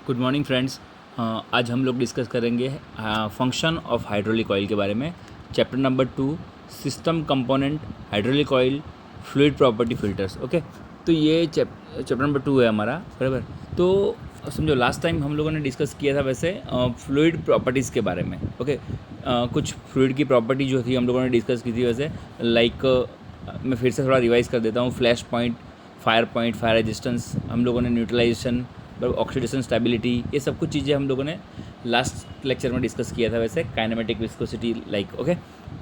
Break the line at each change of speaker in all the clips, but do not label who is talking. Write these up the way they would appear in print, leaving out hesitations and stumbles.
Good morning friends. आज हम लोग डिस्कस करेंगे फंक्शन ऑफ हाइड्रोलिक ऑयल के बारे में। Chapter number 2, system component, hydraulic oil, fluid property filters. Okay, तो ये चैप्टर नंबर 2 है हमारा, बराबर। तो समझो लास्ट टाइम हम लोगों ने डिस्कस किया था वैसे फ्लूइड प्रॉपर्टीज़ के बारे में। ओके, कुछ फ्लूइड की प्रॉपर्टी जो थी हम लोगों ने डिस्कस की थी वैसे, लाइक मैं फिर से थोड़ा रिवाइज़ कर देता हूँ। फ्लैश पॉइंट, फायर रेजिस्टेंस, हम लोगों ने न्यूट्रलाइजेशन, ऑक्सीडेशन स्टेबिलिटी, ये सब कुछ चीज़ें हम लोगों ने लास्ट लेक्चर में डिस्कस किया था वैसे, काइनेमेटिक विस्कोसिटी लाइक। ओके,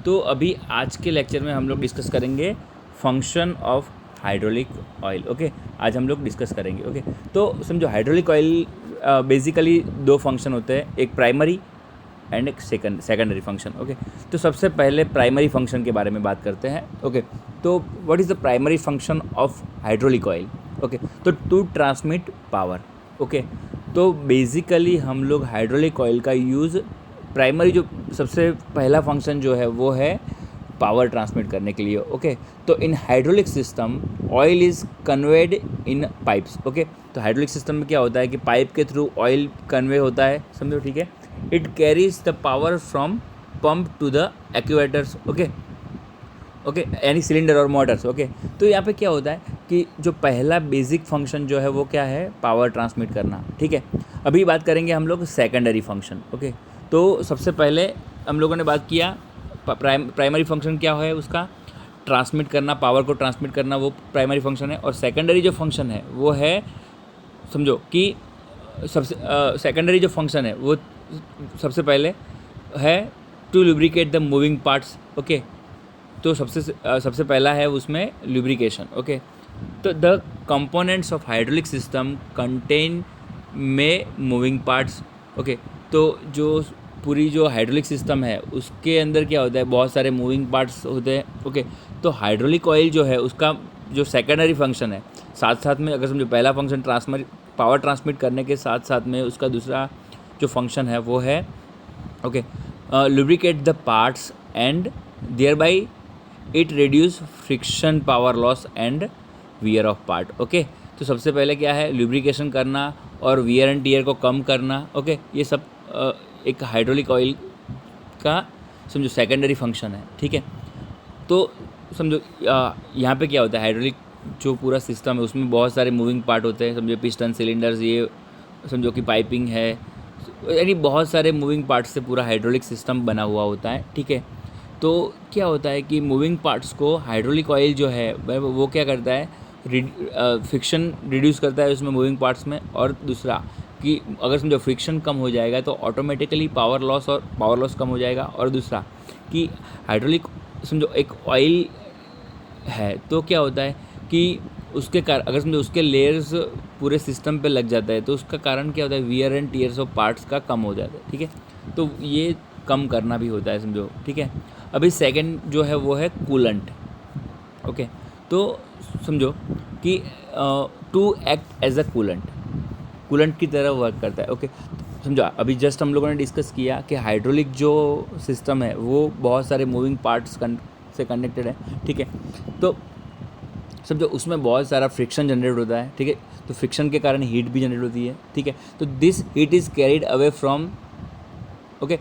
तो अभी आज के लेक्चर में हम लोग डिस्कस करेंगे function of hydraulic oil. Okay, आज हम लोग डिस्कस करेंगे। ओके, तो समझो हाइड्रोलिक ऑयल बेसिकली दो फंक्शन होते हैं, एक प्राइमरी एंड एक सेकेंडरी फंक्शन। ओके, तो सबसे पहले प्राइमरी फंक्शन के बारे में बात करते हैं। ओके, तो what is the primary function of hydraulic oil? Okay, तो टू ट्रांसमिट पावर। ओके, तो बेसिकली हम लोग हाइड्रोलिक ऑयल का यूज़ प्राइमरी, जो सबसे पहला फंक्शन जो है वो है पावर ट्रांसमिट करने के लिए। ओके, तो इन hydraulic system oil is conveyed in pipes. Okay, तो हाइड्रोलिक सिस्टम में क्या होता है कि पाइप के थ्रू ऑयल कन्वे होता है, समझो, ठीक है। It carries the power from pump to the actuators. Okay, यानी सिलेंडर और मोटर्स। ओके, तो यहाँ पे क्या होता है कि जो पहला बेसिक फंक्शन जो है वो क्या है, पावर ट्रांसमिट करना, ठीक है। अभी बात करेंगे हम लोग सेकेंडरी फंक्शन। ओके, तो सबसे पहले हम लोगों ने बात किया प्राइमरी फंक्शन क्या है, उसका ट्रांसमिट करना, पावर को ट्रांसमिट करना, वो प्राइमरी फंक्शन है। और सेकेंडरी जो फंक्शन है वो है, समझो कि सबसे सेकेंडरी जो फंक्शन है वो सबसे पहले है to lubricate the moving parts. Okay, तो सबसे पहला है उसमें लुब्रिकेशन। ओके, तो the components of hydraulic system contain में मूविंग पार्ट्स। ओके, तो जो पूरी जो हाइड्रोलिक सिस्टम है उसके अंदर क्या होता है, बहुत सारे मूविंग पार्ट्स होते हैं। ओके, तो हाइड्रोलिक ऑयल जो है उसका जो सेकेंडरी फंक्शन है, साथ साथ में अगर समझो पहला फंक्शन पावर ट्रांसमिट करने के साथ साथ में उसका दूसरा जो फंक्शन है वो है, okay, lubricate the parts and thereby it reduce friction, power loss and wear of part. Okay, तो सबसे पहले क्या है, लुब्रिकेशन करना और वियर एंड टीयर को कम करना। ओके, ये सब एक हाइड्रोलिक ऑयल का समझो सेकेंडरी फंक्शन है, ठीक है। तो समझो यहाँ पे क्या होता है, हाइड्रोलिक जो पूरा सिस्टम है उसमें बहुत सारे मूविंग पार्ट होते हैं, समझो पिस्टन, सिलेंडर्स, ये समझो कि पाइपिंग है, यानी बहुत सारे मूविंग पार्ट्स से पूरा हाइड्रोलिक सिस्टम बना हुआ होता है, ठीक है। तो क्या होता है कि मूविंग पार्ट्स को हाइड्रोलिक ऑयल जो है वो क्या करता है, फ्रिक्शन रिड्यूस करता है उसमें मूविंग पार्ट्स में। और दूसरा कि अगर समझो फ्रिक्शन कम हो जाएगा तो ऑटोमेटिकली पावर लॉस कम हो जाएगा। और दूसरा कि हाइड्रोलिक समझो एक ऑयल है तो क्या होता है कि उसके अगर समझो उसके लेयर्स पूरे सिस्टम पे लग जाता है तो उसका कारण क्या होता है, wear and tears of parts का कम हो जाता है, ठीक है। तो ये कम करना भी होता है, समझो, ठीक है। अभी सेकंड जो है वो है कूलेंट। ओके, तो समझो कि to act as a coolant की तरह वर्क करता है। ओके, समझो अभी जस्ट हम लोगों ने डिस्कस किया कि हाइड्रोलिक जो सिस्टम है वो बहुत सारे मूविंग पार्ट्स से कनेक्टेड है, ठीक है। तो समझो उसमें बहुत सारा फ्रिक्शन जनरेट होता है, ठीक है। तो फ्रिक्शन के कारण हीट भी जनरेट होती है, ठीक है। तो this heat is carried away from, okay,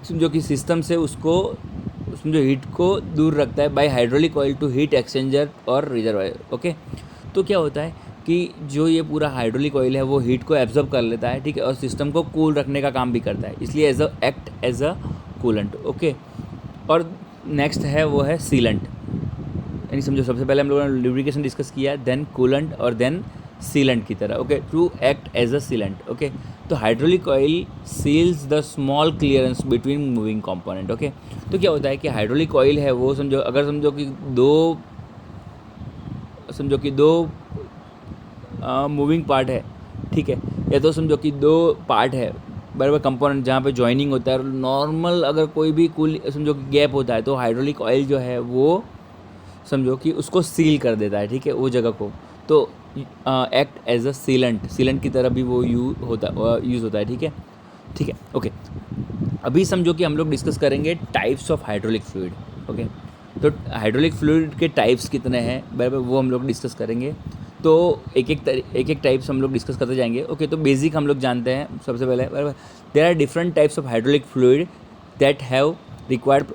समझो कि सिस्टम से उसको समझो हीट को दूर रखता है by hydraulic oil to heat exchanger और रिजर्वायर। ओके, तो क्या होता है कि जो ये पूरा हाइड्रोलिक ऑयल है वो हीट को एब्जॉर्ब कर लेता है, ठीक है, और सिस्टम को कूल रखने का काम भी करता है, इसलिए act as a coolant. Okay, और नेक्स्ट है वो है सीलेंट, यानी समझो सबसे पहले हम लोगों ने लुब्रिकेशन डिस्कस किया, देन कूलेंट और देन सीलेंट की तरह। Okay, to act as a sealant. Okay, तो hydraulic oil seals the small clearance between moving component. Okay, तो क्या होता है कि हाइड्रोलिक ऑयल है वो समझो अगर समझो कि दो मूविंग पार्ट है, ठीक है, या तो समझो कि दो पार्ट है, बराबर, कंपोनेंट जहाँ पे जॉइनिंग होता है, और नॉर्मल अगर कोई भी समझो कि गैप होता है तो हाइड्रोलिक ऑयल जो है वो समझो कि उसको सील कर देता है, ठीक है, वो जगह को। तो एक्ट एज अ सीलेंट की तरह भी वो यूज़ होता है, ठीक है। ओके, अभी समझो कि हम लोग डिस्कस करेंगे types of hydraulic fluid. Okay, तो हाइड्रोलिक फ्लूइड के टाइप्स कितने हैं, बराबर, वो हम लोग डिस्कस करेंगे। तो एक एक टाइप्स हम लोग डिस्कस करते जाएंगे। ओके, तो बेसिक हम लोग जानते हैं सबसे पहले, बराबर। There are different types of hydraulic fluid that have required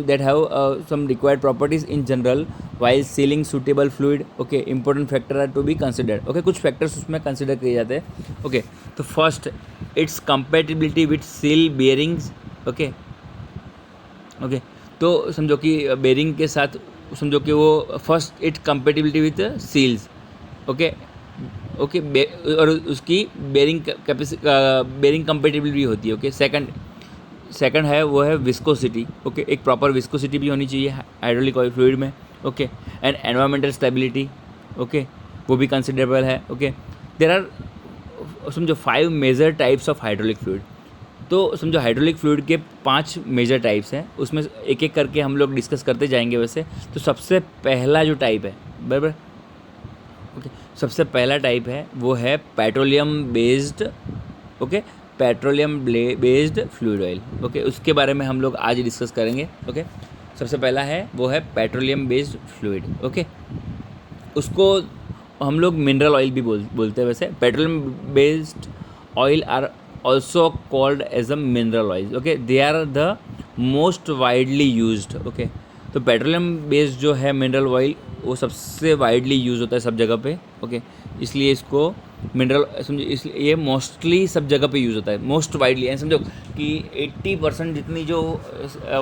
that have some required properties in general while sealing suitable fluid. Okay, important factor are to be considered. Okay, कुछ factors उसमें consider किए जाते हैं। Okay, तो first its compatibility with seal bearings. Okay, okay, तो समझो कि bearing के साथ समझो कि वो first it compatibility with seals. Okay, okay, और उसकी बेरिंग कंपेटिबिलिटी भी होती है। ओके, सेकंड है वो है विस्कोसिटी। ओके, एक प्रॉपर विस्कोसिटी भी होनी चाहिए हाइड्रोलिक ऑयल फ्लूइड में। Okay, and environmental stability. Okay, वो भी कंसिडरेबल है। ओके, देयर आर समझो 5 major types of hydraulic fluid. तो समझो हाइड्रोलिक फ्लूइड के 5 मेजर टाइप्स हैं, उसमें एक एक करके हम लोग डिस्कस करते जाएंगे। वैसे तो सबसे पहला जो टाइप है, बराबर, ओके, सबसे पहला टाइप है वो है petroleum based. Okay, petroleum based fluid oil. Okay, उसके बारे में हम लोग आज डिस्कस करेंगे। ओके, सबसे पहला है वो है पेट्रोलियम बेस्ड फ्लूइड। ओके, उसको हम लोग मिनरल ऑयल भी बोलते हैं। वैसे petroleum based oil are also called as a mineral oil. Okay, they are the most widely used. Okay, तो पेट्रोलियम बेस्ड जो है मिनरल ऑयल वो सबसे वाइडली यूज़ होता है सब जगह पे। ओके, इसलिए इसको मिनरल समझो, इसलिए ये मोस्टली सब जगह पे यूज़ होता है, मोस्ट वाइडली। यानी समझो कि 80% जितनी जो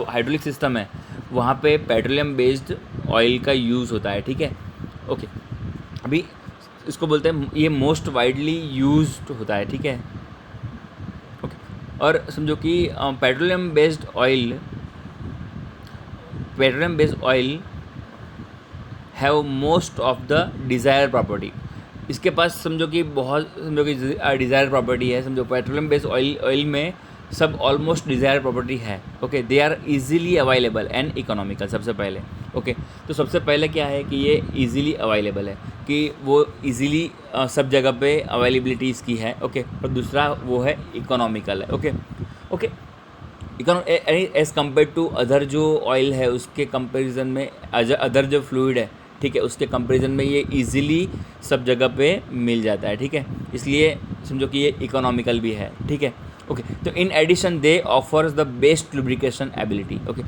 हाइड्रोलिक सिस्टम है वहाँ पे पेट्रोलियम बेस्ड ऑयल का यूज़ होता है। ठीक है, ओके, अभी इसको बोलते हैं ये मोस्ट वाइडली यूज्ड होता है। ठीक है, ओके, और समझो कि petroleum based oil have most of the desire property. इसके पास समझो कि बहुत समझो कि डिज़ायर प्रॉपर्टी है। समझो पेट्रोलियम बेस्ड ऑयल में सब ऑलमोस्ट डिज़ायर प्रॉपर्टी है। Okay, they are easily available and economical. सबसे पहले ओके, तो सबसे पहले क्या है कि ये इजीली अवेलेबल है, कि वो इजीली सब जगह पे अवेलेबिलिटी इसकी है। ओके, और दूसरा वो है इकोनॉमिकल है। Okay, okay, as compare to other जो ऑयल है उसके कंपेरिजन में, अदर जो फ्लूइड है, ठीक है, उसके कंपैरिजन में ये इजीली सब जगह पे मिल जाता है। ठीक है, इसलिए समझो कि ये इकोनॉमिकल भी है। ठीक है, ओके, तो in addition they offers the best lubrication ability. Okay,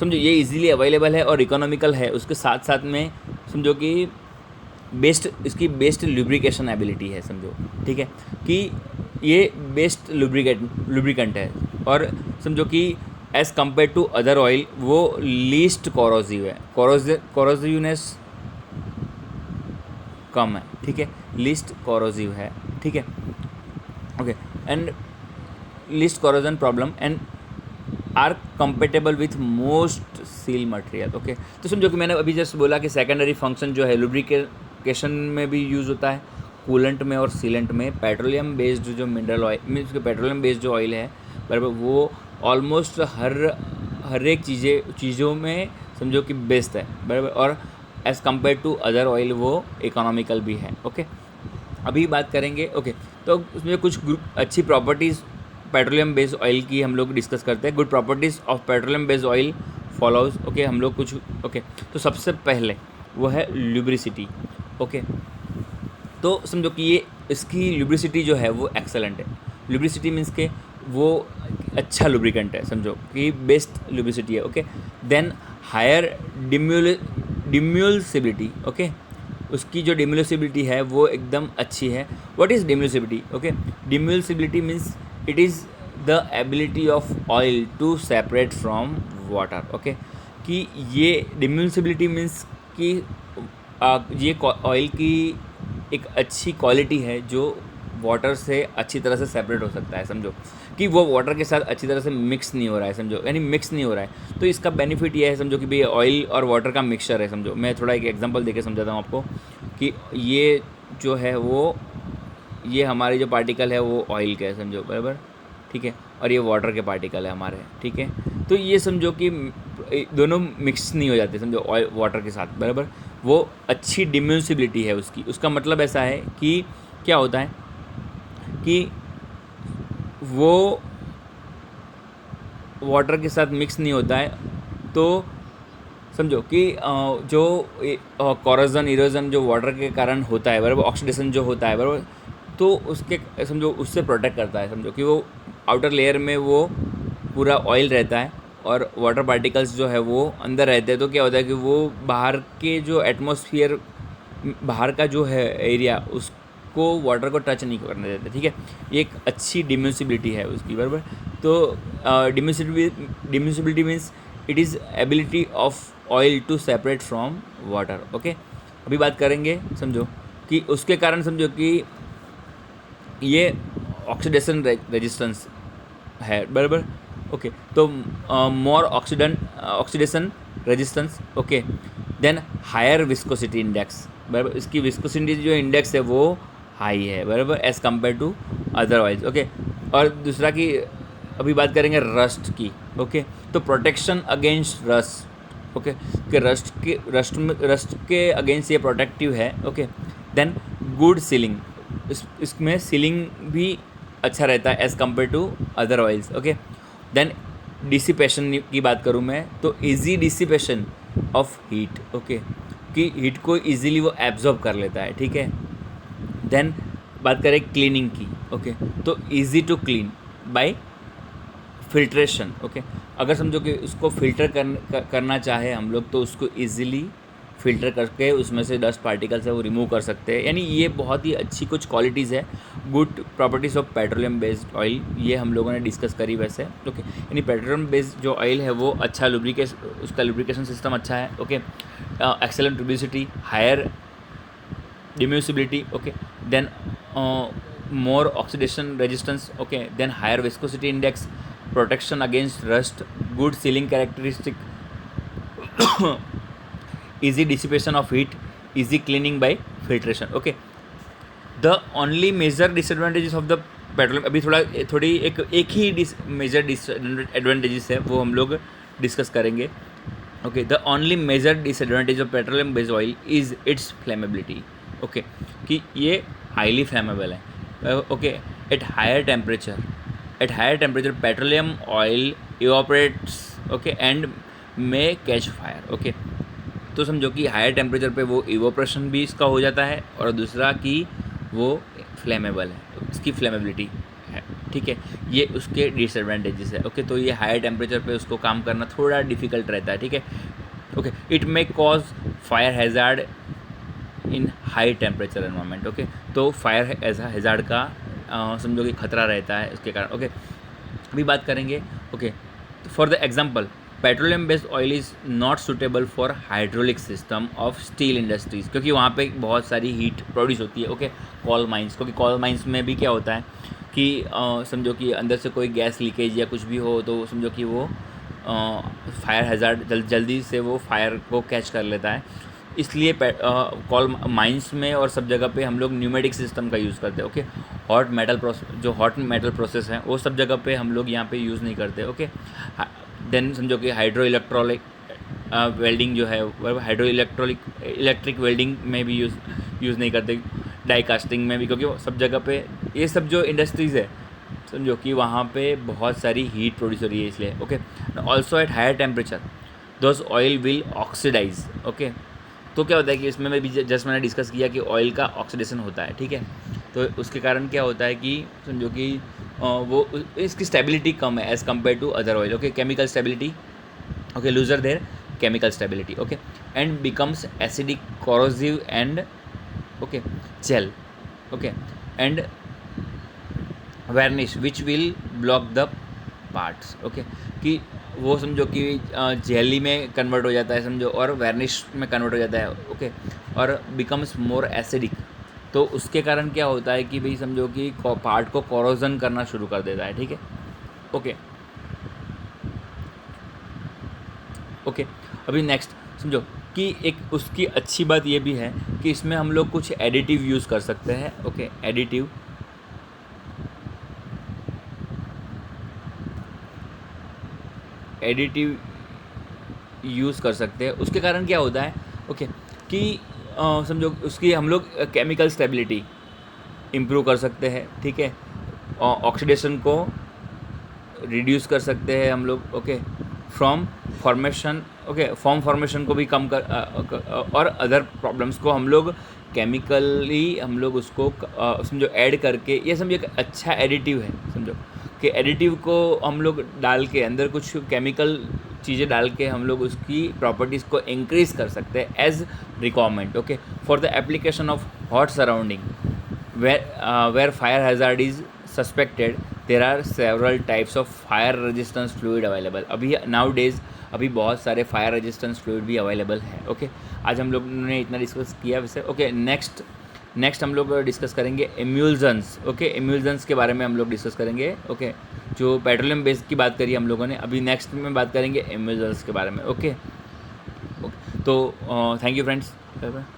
समझो ये इजीली अवेलेबल है और इकोनॉमिकल है, उसके साथ साथ में समझो कि इसकी बेस्ट लुब्रिकेशन एबिलिटी है। समझो, ठीक है, कि ये बेस्ट लुब्रिकेंट है, और समझो कि as compare to other oil वो लीस्ट कोरोसिव है, कोरोसिवनेस कम है। ठीक है, लीस्ट कोरोसिव है। ठीक है, okay, and least corrosion problem and are compatible with most seal material. Okay, तो समझो कि मैंने अभी जस्ट बोला कि सेकेंडरी फंक्शन जो है लुब्रिकेशन में भी यूज़ होता है, कूलेंट में और सीलेंट में। पेट्रोलियम बेस्ड जो mineral oil means petroleum based जो ऑयल है, बराबर, वो ऑलमोस्ट हर एक चीज़ों में समझो कि बेस्ट है, बराबर, और as compare to other oil वो इकोनॉमिकल भी है। ओके, अभी बात करेंगे। ओके, तो उसमें कुछ अच्छी प्रॉपर्टीज़ पेट्रोलियम बेस्ड ऑयल की हम लोग डिस्कस करते हैं। Good properties of petroleum based oil follows. Okay, हम लोग कुछ ओके, तो सबसे पहले वो है ल्यूब्रिसिटी। ओके, तो समझो कि ये इसकी ल्यूब्रिसिटी जो है वो एक्सेलेंट है। ल्यूब्रिसिटी मीन्स के वो अच्छा लुब्रिकेंट है, समझो कि बेस्ट लुब्रिसिटी है। Okay, then higher demulsibility. Okay, उसकी जो डिम्यूल्सिबिलिटी है वो एकदम अच्छी है। What is demulsibility? Okay, demulsibility means it is the ability of oil to separate from water. Okay, कि ये डिम्यूल्सिबिलिटी मीन्स कि ये ऑयल की एक अच्छी क्वालिटी है जो वाटर से अच्छी तरह से सेपरेट हो सकता है। समझो कि वो वाटर के साथ अच्छी तरह से मिक्स नहीं हो रहा है। समझो, यानी मिक्स नहीं हो रहा है, तो इसका बेनिफिट ये है, समझो कि भाई ऑयल और वाटर का मिक्सचर है। समझो, मैं थोड़ा एक एग्जांपल देके समझाता हूँ आपको कि ये जो है वो ये हमारी जो पार्टिकल है वो ऑयल का है, समझो, बराबर, ठीक है, और ये वाटर के पार्टिकल है हमारे। ठीक है, तो ये समझो कि दोनों मिक्स नहीं हो जाते, समझो, ऑयल वाटर के साथ, बराबर, वो अच्छी डिम्यूल्सिबिलिटी है उसकी। उसका मतलब ऐसा है कि क्या होता है कि वो वाटर के साथ मिक्स नहीं होता है, तो समझो कि जो कोरोजन इरोजन जो वाटर के कारण होता है बराबर, ऑक्सीडेशन जो होता है बराबर, तो उसके समझो उससे प्रोटेक्ट करता है। समझो कि वो आउटर लेयर में वो पूरा ऑयल रहता है और वाटर पार्टिकल्स जो है वो अंदर रहते हैं। तो क्या होता है कि वो बाहर के जो एटमॉस्फेयर, बाहर का जो है एरिया, उसको वाटर को टच नहीं करने देते। ठीक है, ये एक अच्छी डिम्यूसिबिलिटी है उसकी बराबर। तो demulsibility means it is ability of oil to separate from water. Okay, अभी बात करेंगे समझो कि उसके कारण समझो कि ये ऑक्सीडेशन रेजिस्टेंस है बराबर। ओके, तो more oxidation resistance. Okay, then higher viscosity index बराबर, इसकी विस्कोसिटी जो इंडेक्स है वो हाई है बराबर as compare to otherwise. Okay, और दूसरा कि अभी बात करेंगे रस्ट की। ओके, तो प्रोटेक्शन अगेंस्ट रस्ट। ओके, कि रस्ट के अगेंस्ट ये प्रोटेक्टिव है। ओके, देन गुड सीलिंग, इसमें सीलिंग भी अच्छा रहता है as compare to other oils. Okay, then dissipation की बात करूँ मैं तो easy dissipation of heat. Okay, कि हीट को इजीली वो एब्जॉर्ब कर लेता है। ठीक है, देन बात करें क्लीनिंग की। ओके, तो easy to clean by filtration. Okay, अगर समझो कि उसको फिल्टर करना चाहे हम लोग तो उसको इजीली फ़िल्टर करके उसमें से डस्ट पार्टिकल्स है वो रिमूव कर सकते हैं। यानी ये बहुत ही अच्छी कुछ क्वालिटीज़ है। Good properties of petroleum based oil, ये हम लोगों ने डिस्कस करी वैसे। ओके, यानी पेट्रोलियम बेस्ड जो ऑयल है वो अच्छा उसका लुब्रिकेशन सिस्टम अच्छा है। Okay, excellent lubricity, higher demulsibility. Okay, then more oxidation resistance. Okay, then higher viscosity index, protection against rust, good sealing characteristic, easy dissipation of heat, easy cleaning by filtration. Okay, the only major disadvantages of the petroleum, अभी थोड़ी एक ही major disadvantages है वो हम लोग discuss करेंगे। Okay, the only major disadvantage of petroleum based oil is its flammability. Okay, कि ये हाईली फ्लेमेबल है। Okay, at higher temperature petroleum oil evaporates. Okay, and may catch fire. Okay, तो समझो कि हायर टेम्परेचर पे वो evaporation भी इसका हो जाता है और दूसरा कि वो फ्लेमेबल है, इसकी फ्लेमेबिलिटी है। ठीक है, ये उसके डिसएडवांटेजेस है। ओके, तो ये हायर टेम्परेचर पे उसको काम करना थोड़ा डिफ़िकल्ट रहता है। ठीक है, okay, it may cause fire hazard in high temperature environment. Okay, तो फायर हैज़ार्ड का समझो कि खतरा रहता है उसके कारण। ओके, अभी बात करेंगे। Okay, for the example petroleum based oil is not suitable for hydraulic system of steel industries, क्योंकि वहाँ पे बहुत सारी हीट प्रोड्यूस होती है। ओके, कोल माइंस, क्योंकि कोल माइंस में भी क्या होता है कि समझो कि अंदर से कोई गैस लीकेज या कुछ भी हो तो समझो कि वो फायर हैज़ार्ड जल्दी से वो फायर को कैच कर लेता है। इसलिए कोल माइंस में और सब जगह पे हम लोग न्यूमेटिक सिस्टम का यूज़ करते हैं। ओके, हॉट मेटल प्रोसेस है वो सब जगह पे हम लोग यहाँ पे यूज़ नहीं करते। ओके, देन समझो कि हाइड्रो इलेक्ट्रॉनिक वेल्डिंग जो है हाइड्रो इलेक्ट्रिक वेल्डिंग में भी यूज़ नहीं करते, डाई कास्टिंग में भी, क्योंकि सब जगह पे ये सब जो इंडस्ट्रीज़ है समझो कि वहाँ पे बहुत सारी हीट प्रोड्यूस हो रही है इसलिए। Okay, also at higher temperature those oil will oxidize. Okay, तो क्या होता है कि इसमें मैं भी जस्ट मैंने डिस्कस किया कि ऑयल का ऑक्सीडेशन होता है। ठीक है, तो उसके कारण क्या होता है कि समझो कि वो इसकी स्टेबिलिटी कम है as compare to other oil. Okay, chemical stability, okay, loser their chemical stability. Okay, and becomes acidic, corrosive and okay gel. Okay, and varnish which will block the parts. Okay, कि वो समझो कि jelly में convert हो जाता है समझो, और वार्निश में कन्वर्ट हो जाता है। ओके, और बिकम्स मोर एसिडिक, तो उसके कारण क्या होता है कि भाई समझो कि पार्ट को कोरोजन करना शुरू कर देता है। ठीक है, ओके ओके, अभी नेक्स्ट समझो कि एक उसकी अच्छी बात ये भी है कि इसमें हम लोग कुछ एडिटिव यूज़ कर सकते हैं। ओके, एडिटिव यूज़ कर सकते हैं। उसके कारण क्या होता है ओके कि समझो उसकी हम लोग केमिकल स्टेबिलिटी इम्प्रूव कर सकते हैं। ठीक है, ऑक्सीडेशन को रिड्यूस कर सकते हैं हम लोग। Okay, from formation, okay, form formation को भी कम कर और अदर प्रॉब्लम्स को हम लोग केमिकली हम लोग उसको उसमें जो ऐड करके, ये समझो एक अच्छा एडिटिव है, समझो कि एडिटिव को हम लोग डाल के अंदर कुछ केमिकल चीज़ें डाल के हम लोग उसकी प्रॉपर्टीज़ को इंक्रीज कर सकते हैं as requirement, okay, for the application of hot surrounding where fire hazard is suspected. There are several types of fire resistance fluid available. अभी nowadays अभी बहुत सारे फायर रेजिस्टेंस फ्लूइड भी अवेलेबल है, ओके। आज हम लोग ने इतना डिस्कस किया वैसे, ओके। नेक्स्ट हम लोग डिस्कस करेंगे एम्यूल्जन्स, ओके। एम्यूल्जन्स के बारे में हम लोग डिस्कस करेंगे, ओके। जो पेट्रोलियम बेस की बात करी हम लोगों ने, अभी नेक्स्ट में बात करेंगे एम्यूल्जन्स के बारे में, ओके। तो thank you friends, bye bye.